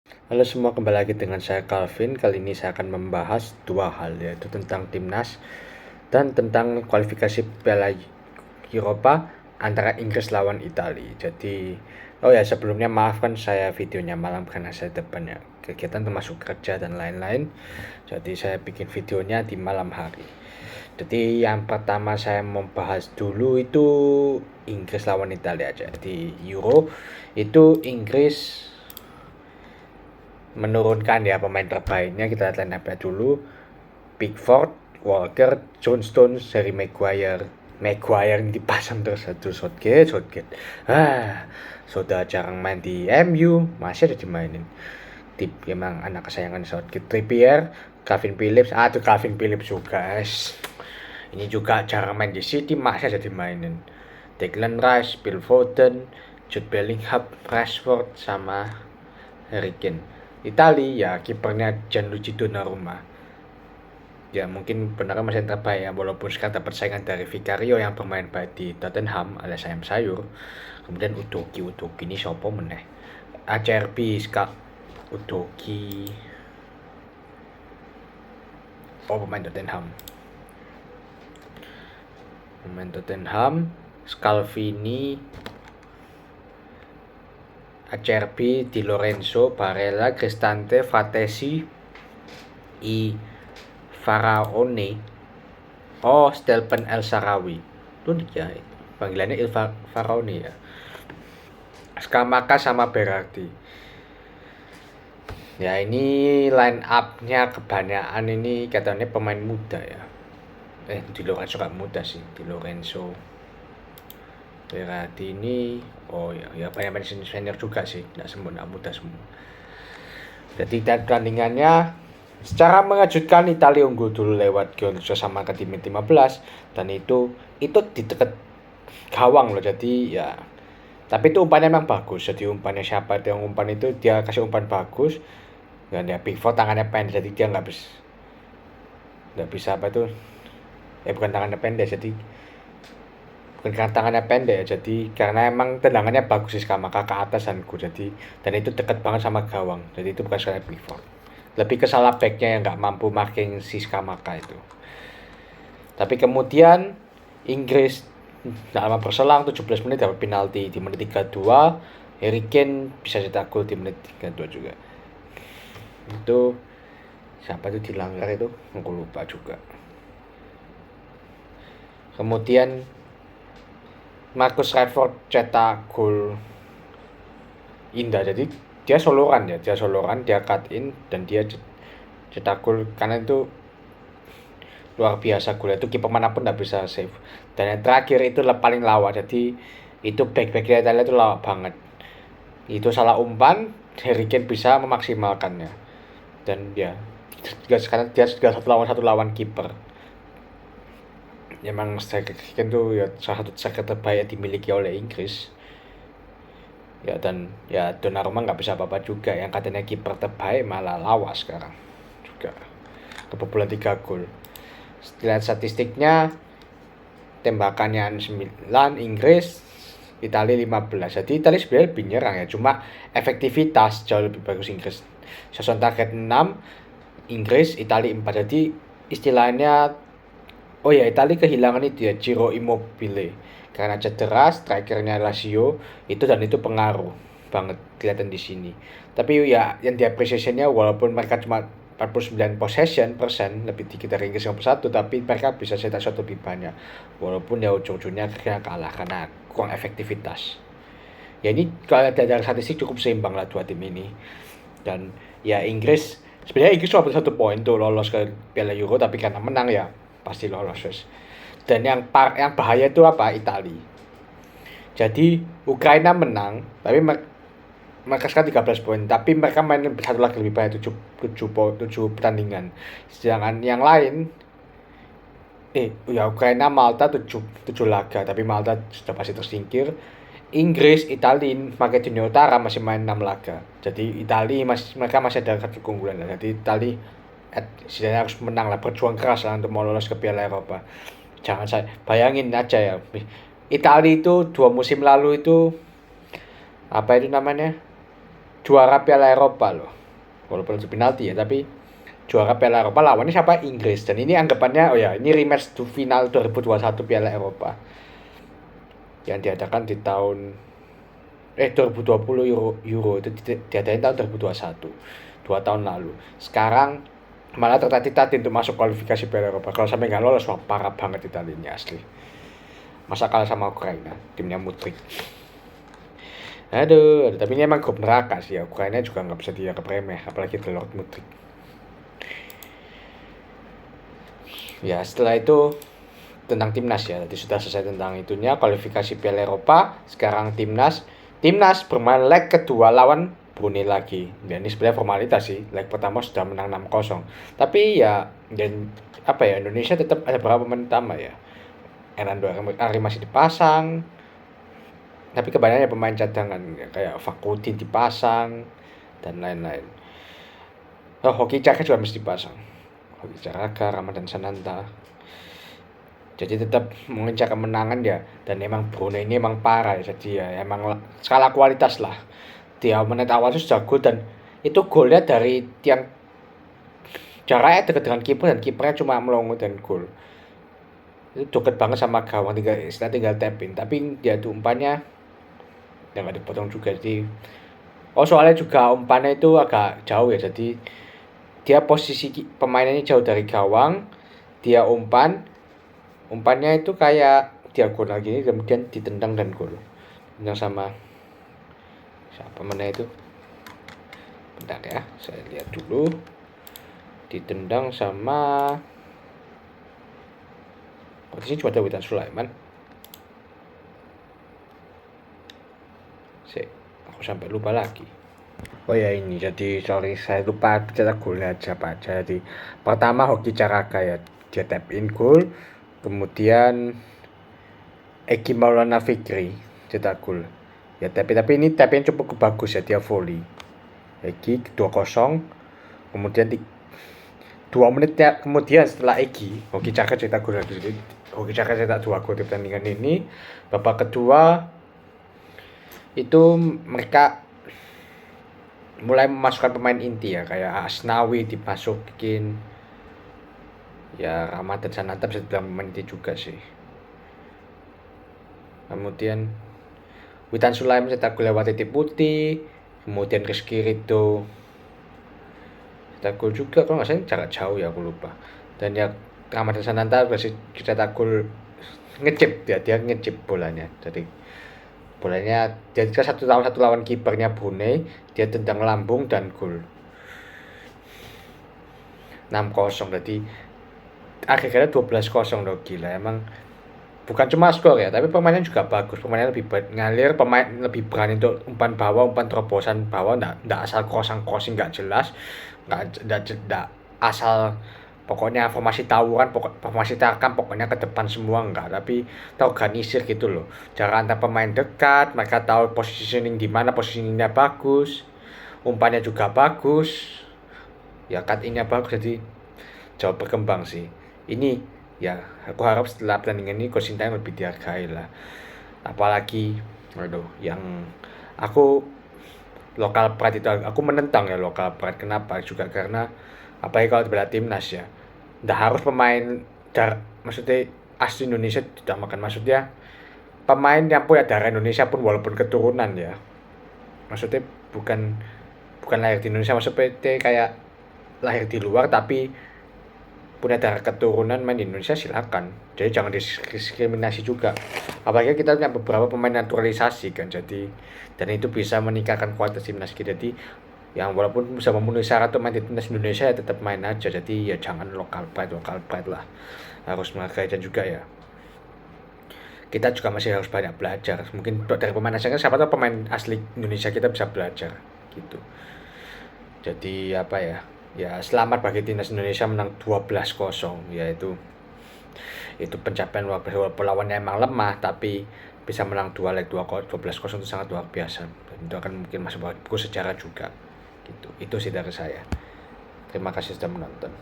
Halo semua, kembali lagi dengan saya Calvin. Kali ini saya akan membahas dua hal, yaitu tentang timnas dan tentang kualifikasi Piala Eropa antara Inggris lawan Italia. Jadi, sebelumnya maafkan saya videonya malam karena saya banyak kegiatan termasuk kerja dan lain-lain. Jadi saya bikin videonya di malam hari. Jadi yang pertama saya membahas dulu itu Inggris lawan Italia aja. Di Euro itu Inggris menurunkan ya pemain terbaiknya. Kita lihat line up dulu: Pickford, Walker, Johnstone, Harry Maguire yang dipasang terus satu Southgate. Sudah jarang main di MU, masih ada dimainin. Memang anak kesayangan Southgate. Trippier, Calvin Phillips, Calvin Phillips juga. Ini juga jarang main di City, masih ada dimainin. Declan Rice, Phil Foden, Jude Bellingham, Rashford, sama Harry Kane. Italia ya kipernya Gianluigi Donnarumma. Ya mungkin benar masih yang terbaik ya, walaupun sekarang dapat saingan dari Vicario yang bermain baik di Tottenham alias ayam sayur. Kemudian Udogi ini sopo meneh. ACRB Ska Udogi. Pemain Tottenham. Scalvini, Acerbi, Di Lorenzo, Barella, Cristante, Fratesi, Faraone, Stelpen El Sarawi. Itu dia, panggilannya Faraone ya. Scamacca sama Berardi. Ya ini line up-nya kebanyakan ini katanya pemain muda ya. Di Lorenzo gak muda sih, Di Lorenzo. Berarti ini ya banyak senior juga sih, nggak mudah semua. Jadi pertandingannya secara mengejutkan Italia unggul dulu lewat gol sama ke tim 15 dan itu di dekat gawang loh. Jadi ya, tapi itu umpannya memang bagus. Jadi umpannya siapa yang umpan itu, dia kasih umpan bagus dan ya Pickford tangannya pendek, jadi dia nggak bisa apa itu, bukan tangannya pendek, jadi bukan karena tangannya pendek ya, jadi karena emang tendangannya bagus sih Scamacca ke atas dan itu dekat banget sama gawang. Jadi itu bukan salah Pickford, lebih ke salah backnya yang nggak mampu marking si Scamacca itu. Tapi kemudian Inggris nggak lama berselang 17 menit dapat penalti di menit 32. Harry Kane bisa cetak gol di menit 32 juga. Itu siapa itu dilanggar itu, aku lupa juga. Kemudian Marcus Rashford cetak gol indah. Jadi dia soloran, dia cut in dan dia cetak gol, karena itu luar biasa gol itu, kiper manapun nggak bisa save. Dan yang terakhir itu paling lawak, jadi itu back-backnya Italia itu lawak banget. Itu salah umpan, Harry Kane bisa memaksimalkannya dan ya sekarang dia sudah satu lawan kiper. Emang striker itu ya salah satu striker terbaik yang dimiliki oleh Inggris ya, dan ya Donnarumma nggak bisa apa-apa juga, yang katanya kiper terbaik malah lawas sekarang juga, kebobolan 3 gol. Lihat statistiknya, tembakannya 9 Inggris, Italia 15. Jadi Italia sebenarnya lebih nyerang ya, cuma efektivitas jauh lebih bagus Inggris. Shot target 6 Inggris, Italia 4. Jadi istilahnya Italia kehilangan itu ya, Ciro Immobile karena cedera. Strikernya Lazio itu, dan itu pengaruh banget kelihatan di sini. Tapi ya yang diapresiasinya, walaupun mereka cuma 49% lebih dikit dari Inggris 51, tapi mereka bisa cetak shot lebih banyak, walaupun ya ujung-ujungnya kalah karena kurang efektivitas. Ya ini kalau dari statistik cukup seimbang lah dua tim ini. Dan ya Inggris cuma butuh 1 poin tuh lolos ke Piala Euro, tapi karena menang ya pasti lolos. Dan yang bahaya itu apa? Italia. Jadi Ukraina menang, tapi mereka sekarang 13 poin, tapi mereka main satu lagi lebih banyak, 7 pertandingan. Sedangkan yang lain Ukraina, Malta 7 laga, tapi Malta sudah pasti tersingkir. Inggris, Italia, Makedonia Utara masih main 6 laga. Jadi mereka masih ada satu keunggulan. Jadi Italia setidaknya harus menang lah, berjuang keras lah untuk mau lolos ke Piala Eropa. Jangan saya bayangin aja ya, Italia itu 2 musim lalu itu apa itu namanya, juara Piala Eropa loh. walaupun itu penalti ya, tapi juara Piala Eropa lawannya siapa? Inggris. Dan ini anggapannya ini rematch to final 2021 Piala Eropa yang diadakan di tahun 2020 Euro itu diadain tahun 2021, 2 tahun lalu. Sekarang malah tertati-tati untuk masuk kualifikasi Piala Eropa. Kalau sampai nggak lolos, wah parah banget Italianya asli. Masa kalah sama Ukraina, timnya Mudryk. Aduh, tapi ini emang grup neraka sih ya. Ukraina juga nggak bisa dianggap remeh, apalagi Lord Mudryk. Ya setelah itu tentang timnas ya, tadi sudah selesai tentang itunya kualifikasi Piala Eropa. Sekarang timnas bermain leg kedua lawan Brunei lagi. Dan ini sebenarnya formalitas sih, leg pertama sudah menang 6-0. Tapi ya dan Indonesia tetap ada beberapa pemain utama ya. Hernando Ari masih dipasang, tapi kebanyakan pemain cadangan ya, kayak Fakhrudin dipasang dan lain-lain. Hoki Caka juga mesti dipasang, Hoki Caka, Ramadan Sananta. Jadi tetap mengejar kemenangan ya. Dan emang Brunei ini emang parah ya. Jadi ya emang skala kualitas lah. Dia menit awal itu sudah gol, dan itu golnya dari tiang jaraknya dekat dengan kiper dan kipernya cuma melongo dan gol. Itu deket banget sama gawang, tinggal tap in. Tapi dia tuh umpannya yang nggak dipotong juga. Jadi soalnya juga umpannya itu agak jauh ya. Jadi dia posisi pemainnya jauh dari gawang, dia umpannya itu kayak diagonal gini, kemudian ditendang dan gol. Tendang sama siapa mana itu? Bentar ya, saya lihat dulu. Ditendang sama di sini cuma ada Witan Sulaiman. Aku sampai lupa lagi. Oh ya ini, jadi sorry saya lupa cetak golnya siapa aja. Jadi pertama Hoki Caraga ya, dia tap in gol. Kemudian Egi Maulana Fikri cetak gol. Ya tapi ini tap in cukup bagus ya, dia volley. Egi 2-0. Kemudian 2 menit ya, kemudian setelah Egi, Hoki Caraga cetak gol lagi. Hoki Caraga cetak 2 gol di pertandingan ini. Babak kedua itu mereka mulai memasukkan pemain inti ya, kayak Asnawi dimasukin ya, Ramadan Sananta bisa dibilang pemain inti juga sih. Kemudian Witan Sulaiman cetak gol lewat titik putih. Kemudian Rizky Ridho cetak gol juga, kalau nggak salah jarak jauh ya, aku lupa. Dan ya Ramadan Sananta berhasil cetak gol ngecip dia ngecip bolanya. Jadi bolanya dia satu lawan kipernya Brunei, dia tendang lambung dan gol 6-0. Jadi akhirnya 12-0 loh, gila emang. Bukan cuma skor ya, tapi pemainnya juga bagus. Pemainnya lebih ngalir, pemain lebih berani untuk umpan bawah, umpan terobosan bawah, enggak asal crossing enggak jelas, enggak asal pokoknya formasi tawuran, formasi tarkam, pokoknya ke depan semua enggak, tapi terorganisir gitu loh. Jarak antar pemain dekat, mereka tahu positioning di mana, positioningnya bagus, umpannya juga bagus, ya cut in-nya bagus, jadi jauh berkembang sih. Ini ya aku harap setelah pertandingan ini Coach Sintayong lebih dihargai lah. Apalagi yang aku lokal pride itu, aku menentang ya lokal pride. Kenapa? Juga karena apalagi kalau dibela timnas ya, nggak harus pemain maksudnya asli Indonesia ditamakan, maksudnya pemain yang punya darah Indonesia pun, walaupun keturunan ya, maksudnya bukan lahir di Indonesia, maksudnya kayak lahir di luar tapi punya darah keturunan main di Indonesia, silakan. Jadi jangan diskriminasi juga. Apalagi kita punya beberapa pemain naturalisasi kan, jadi dan itu bisa meningkatkan kualitas timnas kita. Jadi yang walaupun bisa memenuhi syarat untuk main di timnas Indonesia ya tetap main aja. Jadi ya jangan lokal pride lah, harus menghargai. Dan juga ya kita juga masih harus banyak belajar. Mungkin dari pemain asing, siapa tahu pemain asli Indonesia kita bisa belajar gitu. Jadi ya selamat bagi timnas Indonesia menang 12-0, yaitu pencapaian luar biasa. Walaupun lawannya emang lemah, tapi bisa menang 2 leg 12-0 itu sangat luar biasa. Dan itu akan mungkin masuk buku sejarah juga gitu. Itu sih dari saya. Terima kasih sudah menonton.